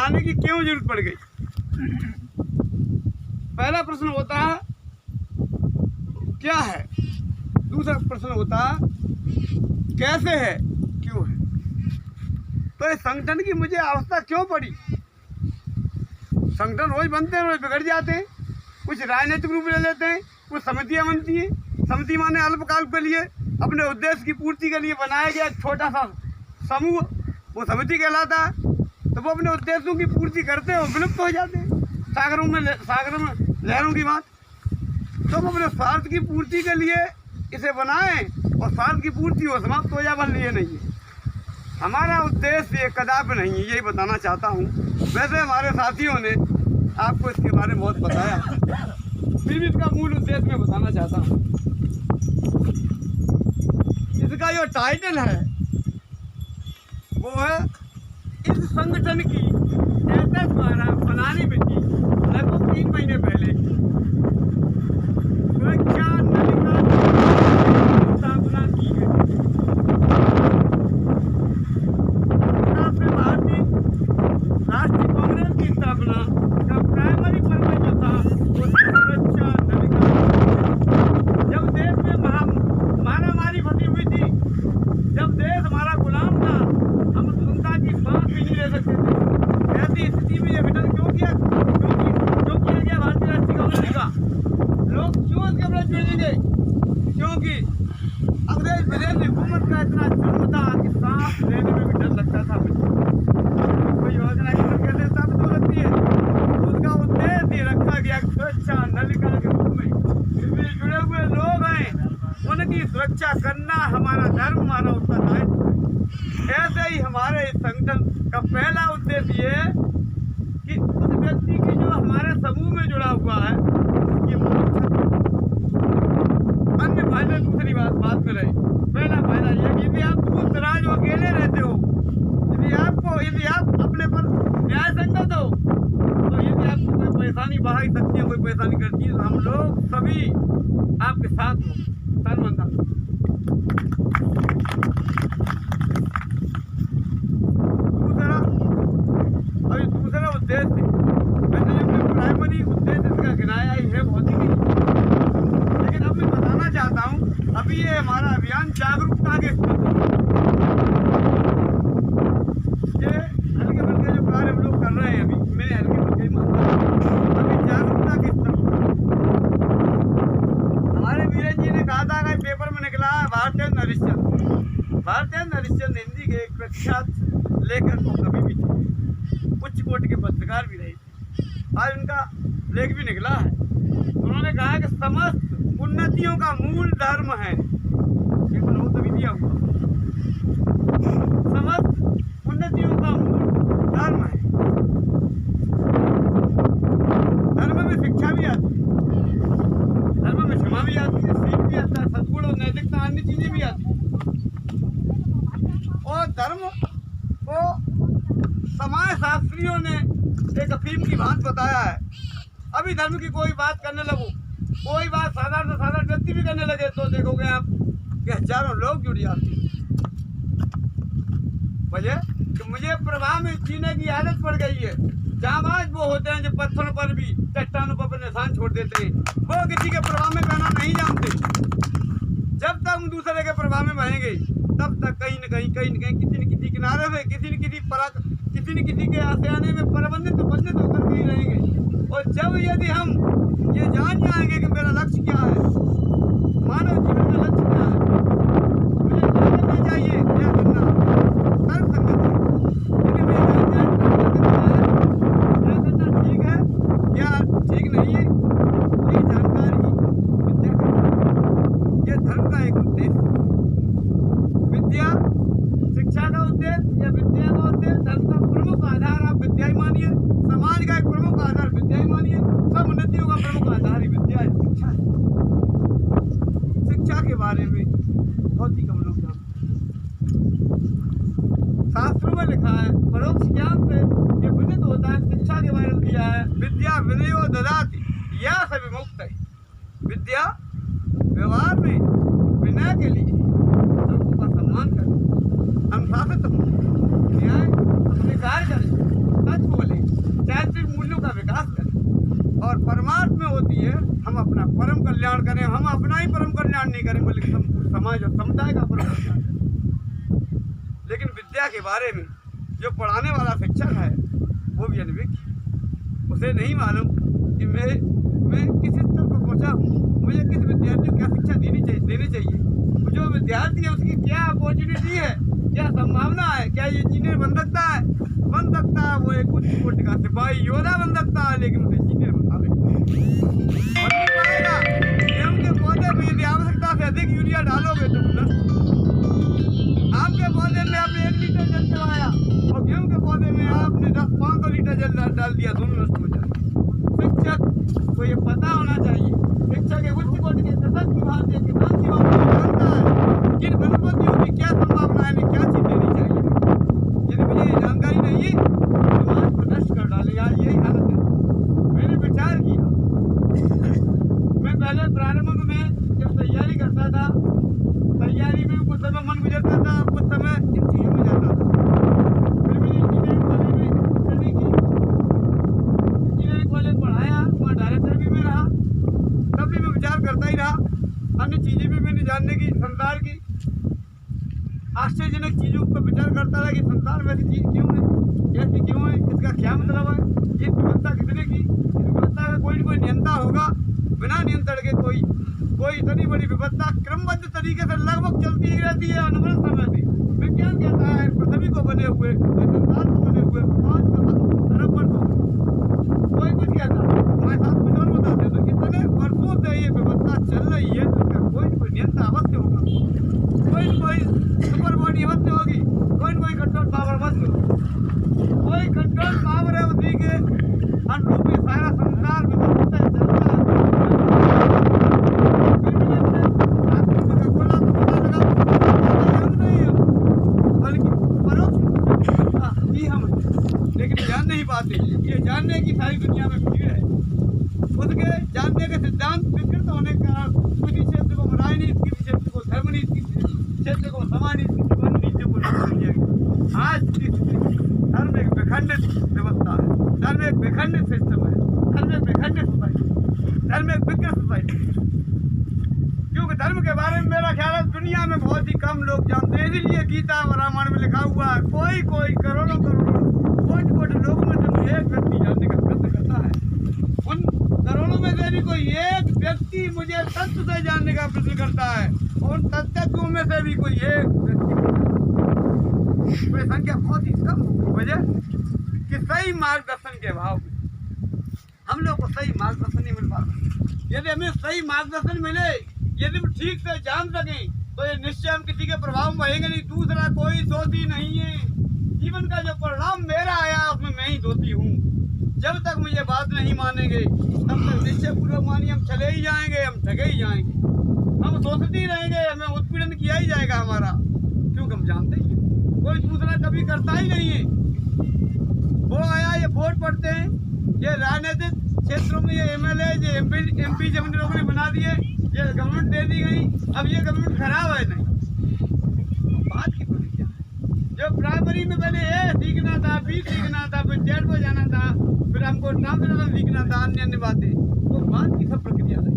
बनाने की क्यों जरूरत पड़ गई? पहला प्रश्न होता है क्या है, दूसरा प्रश्न होता है कैसे है, क्यों है। तो इस संगठन की मुझे अवस्था क्यों पड़ी? संगठन रोज बनते हैं, रोज बिगड़ जाते हैं, कुछ राजनीतिक रूप ले लेते हैं, कुछ समितियां बनती हैं। समिति माने अल्पकाल के लिए अपने उद्देश्य की पूर्ति के लिए बनाया गया छोटा सा समूह, वो समिति कहलाता है। तो वो अपने उद्देश्यों की पूर्ति करते हैं और विलुप्त हो जाते हैं सागरों में लहरों की बात। तो हम अपने स्वार्थ की पूर्ति के लिए इसे बनाएं और स्वार्थ की पूर्ति हो समाप्त हो जाए, बन लिए नहीं है। हमारा उद्देश्य ये कदापि नहीं है, यही बताना चाहता हूँ। वैसे हमारे साथियों ने आपको इसके बारे में बहुत बताया, फिर भी इसका मूल उद्देश्य मैं बताना चाहता हूँ। इसका जो टाइटल है वो है इस संगठन की एसएस द्वारा बनाने में थी लगभग 3 महीने पहले सुरक्षा नलिका स्थापना की गई। भारतीय राष्ट्रीय कांग्रेस की स्थापना का प्राइमरी पर्पज जो था वो सुरक्षा नलिका। जब देश में महामारी फंसी हुई थी, जब देश हमारा गुलाम था, हम स्वतंत्रता की सांस भी नहीं ले सकते थे। ऐसी स्थिति में ये विघटन क्यों किया गया भारतीय राष्ट्रीय कांग्रेस का? लोग क्यों इसके प्रति जुड़ेंगे? क्योंकि अंग्रेज विदेशी हुकूमत का इतना जुर्म था कि सांस लेने में भी डर लगता था। कोई योजना कैसे स्थापित हो सकती है? तो उसका उद्देश्य रखा गया सुरक्षा नलिका के रूप में। इसमें जुड़े हुए लोग हैं, उनकी सुरक्षा करना हमारा धर्म, हमारा उत्तरदायित्व है। ऐसे ही हमारे इस संगठन का पहला उद्देश्य ये है कि उस व्यक्ति की जो हमारे समूह में जुड़ा हुआ है ये अन्य फायदे दूसरी बात में रहे। पहला फायदा ये कि यदि आप दूर दराज अकेले रहते हो, यदि आप अपने पर न्याय संगत हो, तो यदि आपको कोई परेशानी बाहरी शक्तियाँ कोई परेशानी करती है, तो हम लोग सभी आपके साथ हो सर्वदा। दूसरा उद्देश्य वैसे जो प्राइमरी उद्देश्य इसका गिनाया ही है भौतिकी, लेकिन अब मैं बताना चाहता हूँ अभी ये हमारा अभियान जागरूकता के स्तर पर, ये हल्के फुल्के जो कार्य हम लोग कर रहे हैं अभी, मैं हल्के फुल्के मानता हूँ, अभी जागरूकता के स्तर पर। हमारे वीरेन जी ने कहा था कि पेपर में निकला है भारतेंद्र हरिश्चंद्र हिंदी के एक प्रख्यात लेखक और कवि भी थे, उच्च कोटि के पत्रकार भी रहे थे। आज उनका लेख भी निकला है। उन्होंने कहा कि समस्त उन्नतियों का मूल धर्म है, पेपर हो तभी दिया हुआ, समस्त उन्नतियों का मूल धर्म है। धर्म में शिक्षा भी आती है, धर्म में क्षमा भी आती है, सीख भी आता है, सद्गुण और नैतिकता अन्य चीजें भी आती है। और धर्म को समाज शास्त्रियों ने एक अफीम की बात बताया है। अभी धर्म की कोई बात करने लगो, कोई बात साधारण से साधारण व्यक्ति भी करने लगे तो देखोगे आप कि हजारों लोग जुड़ जाते हैं। वजह कि मुझे प्रवाह में जीने की आदत पड़ गई है। जाबाज वो होते हैं जो पत्थरों पर भी, चट्टानों पर निशान छोड़ देते हैं, वो किसी के प्रवाह में बहना नहीं जानते। जब तक हम दूसरे के प्रवाह में बहेंगे तब तक कहीं न कहीं किसी न किसी किनारे में, किसी न किसी के आशियाने में बंधित होकर कहीं रहेंगे। और जब यदि हम ये जान जाएंगे कि मेरा लक्ष्य क्या है, मानव जीवन का लक्ष्य क्या है, मुझे क्या करना चाहिए, क्या करना तर्क संगत है, यदि मैं जान जाए क्या करना ठीक है क्या ठीक नहीं है, ये जानकारी विद्या का, ये धर्म का एक उद्देश्य। विद्या शिक्षा का उद्देश्य या विद्या का उद्देश्य, धर्म का प्रमुख आधार आप विद्या ही मानिए, समाज का एक प्रमुख आधार विद्या ही मानिए, सब उन्नतियों का प्रमुख आधार ही विद्या है, शिक्षा है। शिक्षा के बारे में बहुत ही कम लोग जानते। शास्त्रों में लिखा है, परोक्ष ज्ञान से ये विदित होता है, शिक्षा के बारे में दिया है, विद्या विनयो ददाति या सभी मुक्त है। विद्या व्यवहार में विनय के लिए लोगों का सम्मान करें, अनुशासित हो, न्याय अपने कार्य करें, सच बोले, और परमार्थ में होती है हम अपना परम कल्याण करें। हम अपना ही परम कल्याण नहीं करें बल्कि समाज और समुदाय का परम कल्याण करें। लेकिन विद्या के बारे में जो पढ़ाने वाला शिक्षक है वो भी अनभिज्ञ, उसे नहीं मालूम कि मैं किस स्तर पर पहुँचा हूँ, मुझे किस विद्यार्थी को क्या शिक्षा देनी चाहिए। जो विद्यार्थी है उसकी क्या अपॉर्चुनिटी है, क्या संभावना है, क्या ये इंजीनियर बन सकता है, वो एक उच्च कोटि का सिपाही योद्धा बन सकता है, लेकिन उसे इंजीनियर बता दे गेहूं के पौधे में यदि आवश्यकता से अधिक यूरिया डालोगे तो आम के पौधे में आपने 1 लीटर जल चलाया और गेहूं के पौधे में आपने 500 लीटर जल डाल दिया, दोनों नष्ट हो जाए। शिक्षक को ये पता होना चाहिए, शिक्षक एक उच्च कोटि के सशक्त किसान की बात जानता है किन वनस्पतियों की क्या संभावना है, क्या चीज देनी चाहिए। यदि मुझे ये जानकारी नहीं है तो समाज को नष्ट कर डालेगा, यही हालत है। मैंने विचार किया, मैं पहले प्रारंभ में जब तैयारी करता था, तैयारी में कुछ समय मन गुजरता था, कुछ समय इन चीजों में जाता था। फिर मैंने इंजीनियरिंग कॉलेज में स्टडी की, इंजीनियरिंग कॉलेज पढ़ाया, वहाँ डायरेक्टर भी मैं रहा, तब भी मैं विचार करता ही रहा। अन्य चीजें भी मैंने जानने की, संसार की आश्चर्यजनक चीजों पर विचार करता रहा कि संसार में ऐसी चीज क्यों है, ऐसी क्यों है, इसका क्या मतलब है, ये व्यवस्था कितने की, इस व्यवस्था का कोई न कोई नियंता होगा। बिना नियंत्रण के कोई इतनी बड़ी व्यवस्था क्रमबद्ध तरीके से लगभग चलती ही रहती है अनवरत समय से। विज्ञान कहता है पृथ्वी को बने हुए, संसार को बने हुए 5 अरब वर्षों, कोई कुछ कहता हमारे साथ कुछ और बताते। तो इतने वर्षों से ये व्यवस्था चल रही है तो इसका कोई न कोई नियंता अवश्य होगा, कोई न कोई सुपर बॉडी अवश्य होगी, कोई न कोई कंट्रोल पावर अवश्य होगी। कोई कंट्रोल पावर है उसी के अनुरूप ये सारा संसार व्यवस्था चलता है। लेकिन जान नहीं पाते, ये जानने की सारी दुनिया में भीड़ है। उसके जानने के सिद्धांत विकृत होने के कारण किसी क्षेत्र को राजनीति, किसी क्षेत्र को धर्मनीति, किसी क्षेत्र को समाजनीति, किसी वन नीति को लागू किया गया। आज की धर्म एक विखंडित व्यवस्था है, धर्म एक विखंडित सिस्टम है, धर्म एक विखंडित सोसाइटी, धर्म एक विकृत सोसाइटी। क्योंकि धर्म के बारे में मेरा ख्याल है दुनिया में बहुत ही कम लोग जानते हैं, इसलिए गीता और रामायण में लिखा हुआ है कोई करोड़ों कोटि लोगों में से एक व्यक्ति जानने का प्रयत्न करता है। उन करोड़ों में से भी कोई एक व्यक्ति मुझे तत्व से जानने का प्रयत्न करता है, उन तत्वों में से भी कोई एक व्यक्ति, संख्या बहुत ही कम होगी। वजह कि सही मार्गदर्शन के अभाव में हम लोग को सही मार्गदर्शन नहीं मिल पाता। यदि हमें सही मार्गदर्शन मिले, यदि हम ठीक से जान सकें तो ये निश्चय हम किसी के प्रभाव में रहेंगे नहीं। दूसरा कोई दोषी नहीं है, जीवन का जो परिणाम मेरा आया उसमें मैं ही दोषी हूँ। जब तक मुझे बात नहीं मानेंगे तब तक निश्चय पूर्वक मानिए हम चले ही जाएंगे, हम ठगे ही जाएंगे, हम शोषित ही रहेंगे, हमें उत्पीड़न किया ही जाएगा हमारा, क्योंकि हम जानते ही हैं कोई दूसरा कभी करता ही नहीं है। वो आया, ये वोट पड़ते हैं, ये राजनीतिक क्षेत्रों में ये MLA, ये MP जब इन लोगों ने बना दिए, ये गवर्नमेंट दे दी गई, अब ये गवर्नमेंट खराब है नहीं, बात की कोई क्या है। जो प्राइमरी में पहले A सीखना था, B सीखना था, फिर Z पर जाना था, फिर हमको ट्रांसलेशन सीखना था, अन्य बातें, वो बात की सब प्रक्रिया रही।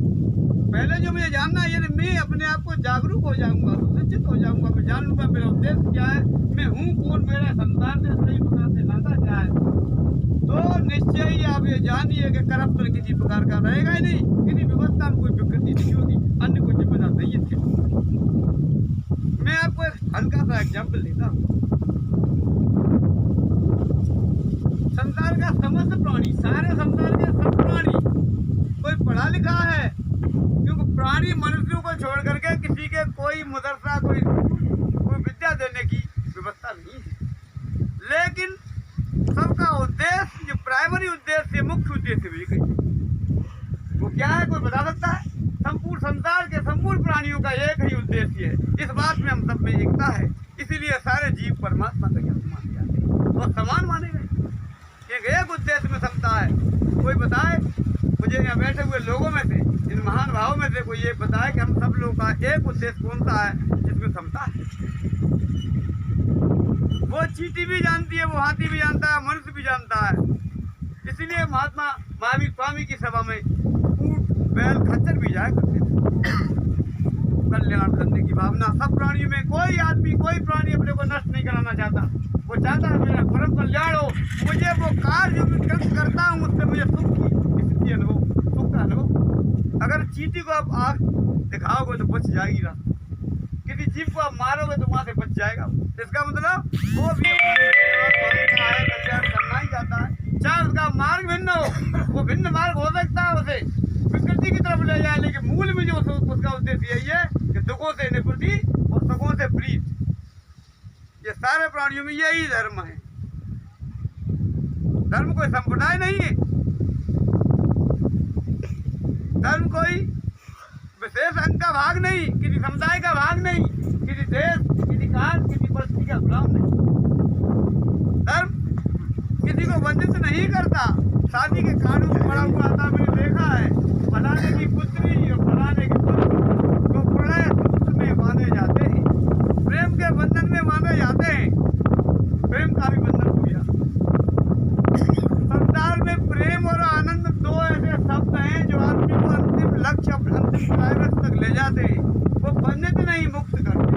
पहले जो मुझे जानना है, यदि मैं अपने आप को जागरूक हो जाऊंगा, सुशिक्षित हो जाऊंगा, मैं जान लूंगा मेरा उद्देश्य क्या है, मैं हूँ कौन, मेरा संसार से सही प्रकार से नाता क्या है, तो निश्चय ही आप ये जानिए कि करप्शन किसी प्रकार का रहेगा ही नहीं, किसी व्यवस्था में कोई विकृति नहीं होगी, अन्य कोई जिम्मेदार नहीं है इसके। मैं आपको एक हल्का सा एग्जाम्पल देता हूँ। संसार का समस्त प्राणी, सारे संसार के सब प्राणी, कोई पढ़ा लिखा है, क्योंकि प्राणी मनुष्यों को छोड़ करके किसी के कोई मदरसा, कोई विद्या देने की व्यवस्था नहीं है। लेकिन सबका उद्देश्य, जो प्राइमरी उद्देश्य, मुख्य उद्देश्य भी कही वो क्या है, कोई बता सकता है? संपूर्ण संसार के संपूर्ण प्राणियों का एक ही उद्देश्य है। इस बात में हम सब में एकता है, इसीलिए सारे जीव परमात्मा का ज्ञान माने जाते हैं और समान माने गए। एक उद्देश्य में समता है। कोई बताए मुझे यहाँ बैठे हुए लोगों में से, इन महान भावों में से कोई ये बताए कि हम सब लोगों का एक उद्देश्य कौन सा है जिसमें समता है। वो चींटी भी जानती है, वो हाथी भी जानता है, मनुष्य भी जानता है। इसीलिए महात्मा महावीर स्वामी की सभा में ऊंट बैल खच्चर भी जाया करते थे। कल्याण करने की भावना सब प्राणियों में, कोई आदमी कोई प्राणी अपने को नष्ट नहीं कराना चाहता। वो चाहता है मेरा परम कल्याण हो, मुझे वो कार्य जो मैं कर्म करता हूँ उससे मुझे सुख की अनुभव, सुख का अनुभव। अगर चींटी को आप आग दिखाओगे तो बच जाएगी ना, किसी जीव को आप मारोगे तो वहां से बच जाएगा। इसका मतलब वो भी कल्याण करना ही चाहता है, चाहे उसका मार्ग भिन्न हो। वो भिन्न मार्ग हो सकता है, उसे विकृति की तरफ ले जाए, लेकिन मूल में जो उसका उद्देश्य यही है कि दुखों से निवृत्ति और सुखों से प्रीत। ये सारे प्राणियों में यही धर्म है। धर्म कोई संप्रदाय नहीं है, धर्म कोई विशेष अंग का भाग नहीं, किसी समुदाय का भाग नहीं, किसी देश, किसी काल, किसी परिस्थिति का गुलाम नहीं। धर्म किसी को वंचित नहीं करता। शादी के कानून में पड़ा हुआ था, मैंने देखा है, फलाने की पुत्री और फलाने के पुत्र को प्रणय सूत्र में बांधे जाते हैं, प्रेम के बंधन में बांधे जाते हैं। प्रेम का भी बंधन हो गया। संसार में प्रेम और आनंद दो ऐसे शब्द हैं जो आदमी को अंतिम लक्ष्य, अंतिम क्लाइमेक्स तक ले जाते हैं। वो बंधित नहीं, मुक्त करते।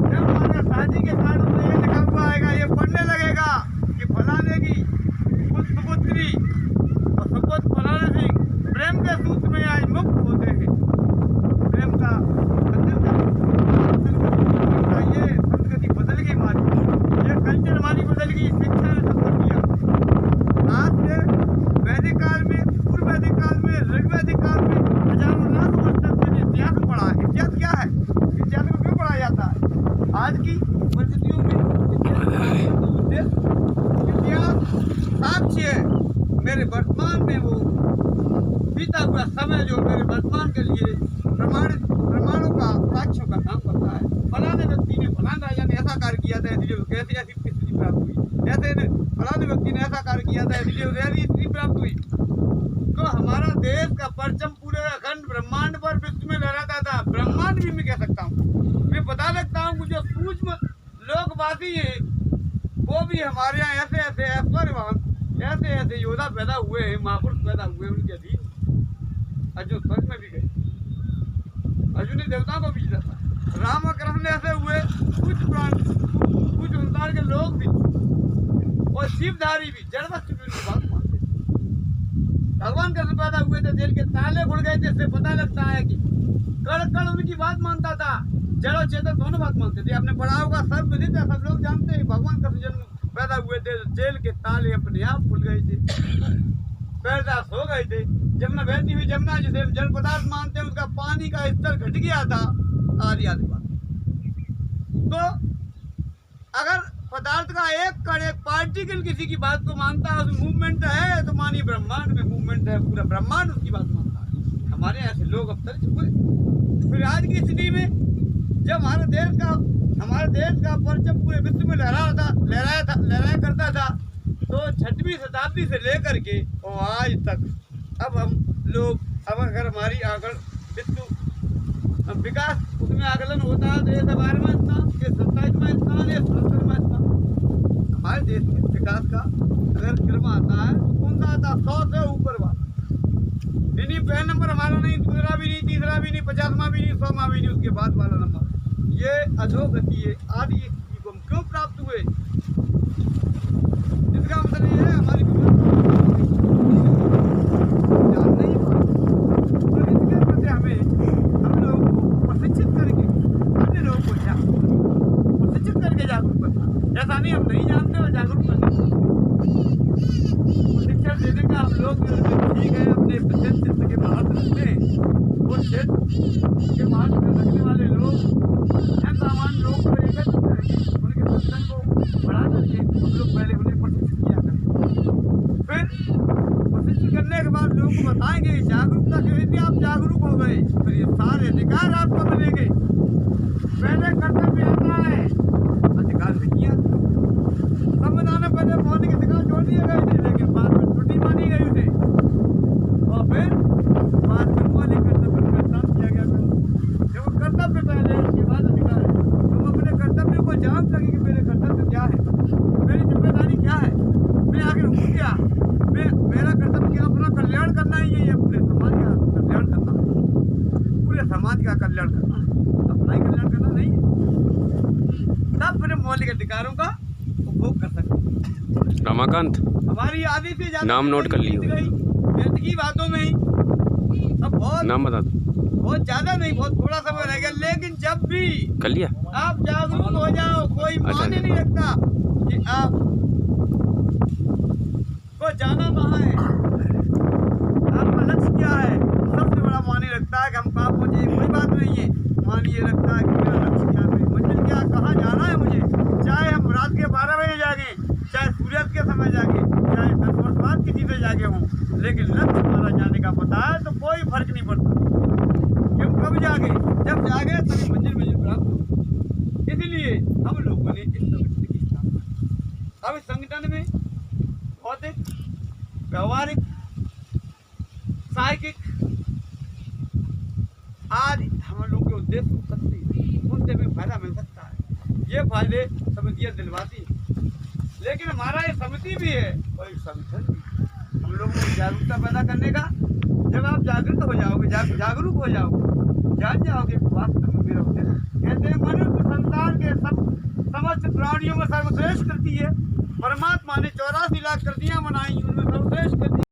जब हमारे शादी के कानून में ये लिखा हुआ आएगा, ये पढ़ने लगेगा कि फलाने की पुत्री और सुपुत्र फलाने सिंह प्रेम के सूत्र में आज मुक्त होते हैं। प्रेम का ये संस्कृति बदल गई हमारी, ये कल्चर हमारी बदल गई, शिक्षा ने सब कर दिया। आज से वैदिक काल में, पूर्व वैदिक काल में, ऋग वैदिक काल में हजारों लाख वर्ष तक मैंने इतिहास पढ़ा है। इतिहास क्या है? इतिहास को क्यों पढ़ाया जाता है? आज की परिस्थितियों में इतिहास साक्ष्य है। मेरे वर्तमान में वो बीता हुआ समय जो मेरे वर्तमान के लिए प्रमाणों का, साक्ष्यों का काम करता है। फलाने व्यक्ति ने, फलाने राजा ने ऐसा कार्य किया था, इसलिए कैसे ऐसी स्थिति प्राप्त हुई, ऐसे ने फलाने व्यक्ति ने ऐसा कार्य किया था, इसलिए ऐसी स्थिति प्राप्त हुई। तो हमारा देश का परचम पूरे अखंड ब्रह्मांड पर विश्व में लहराता था। ब्रह्मांड भी मैं कह सकता हूँ, मैं बता सकता हूँ, जो सूक्ष्म लोकवासी है वो भी हमारे यहाँ ऐसे ऐसे ऐश्वर्यवान, ऐसे ऐसे योद्धा पैदा हुए हैं, महापुरुष पैदा हुए, उनके अधीन अर्जुन स्वर्ग में भी गए, अर्जुन ने देवताओं को भी जीता था। राम और कृष्ण ऐसे हुए, कुछ संसार के लोग भी और शिवधारी भी, जड़वस्तु भी उनकी बात मानते थे। भगवान कृष्ण पैदा हुए थे, जेल के ताले खुल गए थे, इससे पता लगता है कि कड़ कड़ उनकी बात मानता था, जड़ और चेतन दोनों बात मानते थे। आपने पढ़ा होगा, सर्वविदित है, सब लोग जानते हैं, भगवान कृष्ण जन्म पैदा हुए थे, जेल के ताले अपने आप खुल गए थे, पैरदास हो गए थे। जमुना बहती हुई जमुना जिसे जल पदार्थ मानते हैं, उसका पानी का स्तर घट गया था, आदि आदि बात। तो अगर पदार्थ का एक कण, एक पार्टिकल किसी की बात को मानता है, उस मूवमेंट है, तो मानिए ब्रह्मांड में मूवमेंट है, पूरा ब्रह्मांड उसकी बात मानता है। हमारे ऐसे लोग अब तक हुए। फिर आज की स्थिति में जब हमारे देश का परचम पूरे विश्व में लहराया करता था, तो 6वीं शताब्दी से लेकर के और आज तक अब हम लोग, अब अगर हमारी विकास उसमें आकलन होता है तो ये 12वां स्थान, ये 27वां स्थान, ये 77वां स्थान। हमारे देश में विकास का अगर क्रम आता है, कौन सा आता? 100 से ऊपर वाला। यानी पहला नंबर हमारा नहीं, दूसरा भी नहीं, तीसरा भी नहीं, 50वां भी नहीं, 100वां भी नहीं, उसके बाद वाला नंबर। ये अधोगति है। आदि को हम क्यों प्राप्त हुए? इसका मतलब ये है हमारी हम लोगों को प्रशिक्षित करके, अन्य लोगों को प्रशिक्षित करके जागरूक करना। ऐसा नहीं हम नहीं जानते और जागरूक करना। शिक्षण देने का हम लोग ठीक है, अपने क्षेत्र के बाहर रखते हैं, वो क्षेत्र के बाहर रखने वाले लोग सामान्य लोग को एकत्र करेंगे, उनके दर्शन को बढ़ा करके हम लोग पहले उन्हें प्रशिक्षित किया करें। फिर प्रशिक्षित करने के बाद लोगों को बताएंगे जागरूकता के लिए आप जागरूक हो गए, फिर ये सारे अधिकार आपको मिलेंगे। पहले कर्तव्य आता है, अधिकार से किया। संविधान में पहले मौलिक अधिकार जोड़ दिए गए थे, लेकिन बाद में छुट्टी मानी गई थी और फिर बाद में मौलिक कर्तव्य का काम किया गया। जब कर्तव्य पहले, उसके बाद अधिकार है। तुम अपने कर्तव्य को जान सके कि मेरे कर्तव्य क्या है, मेरी जिम्मेदारी क्या है, मैं आगे हूँ क्या, मैं मेरा कर्तव्य क्या, अपना का कल्याण करना है, अपना ही कल्याण करना नहीं है। तब फिर मौलिक अधिकारों का उपभोग कर सकते हैं। रमाकांत हमारी आधी से ज्यादा नाम नोट कर लियो। व्यर्थ की बातों में ही अब नाम बता दो। बहुत ज्यादा नहीं, बहुत थोड़ा समय रह गया, लेकिन जब भी कर लिया। आप जागरूक हो जाओ, कोई अच्छा। माने नहीं रखता कि आप को जाना कहाँ है, आपका लक्ष्य क्या है। सबसे बड़ा माने रखता है कि हम कहाँ पहुँचे, कोई बात नहीं है। मान ये रखता है कि मेरा लक्ष्य क्या है, मंजिल क्या, कहाँ जाना है मुझे। चाहे हम रात के 12 बजे जागे, चाहे सूर्यास्त के समय जागे, चाहे 10 वर्ष बाद किसी से जागे हों, लेकिन लक्ष्य हमारा जाने का पता है तो कोई फर्क नहीं पड़ता। क्यों, कब जागे, जब जागे तभी मंजिल प्राप्त हो। इसलिए हम लोगों ने इस संगठन की स्थापना। अब इस संगठन में भौतिक, व्यवहारिक, साहित्यिक आदि हम लोग के उद्देश्य हो सकते हैं, उनसे भी फायदा मिल सकता है। ये फायदे समितियाँ दिलवाती हैं, लेकिन हमारा ये समिति भी है और एक संगठन भी है। हम लोगों को जागरूकता पैदा करने का, जब आप जागृत हो जाओगे, जागरूक हो जाओगे, जान जाओगे वास्तव में मेरा उद्देश्य। कहते हैं मनुष्य संसार के समस्त प्राणियों में सर्वश्रेष्ठ कृति है। परमात्मा ने 84 लाख कृतियां बनाई, उनमें सर्वश्रेष्ठ कृति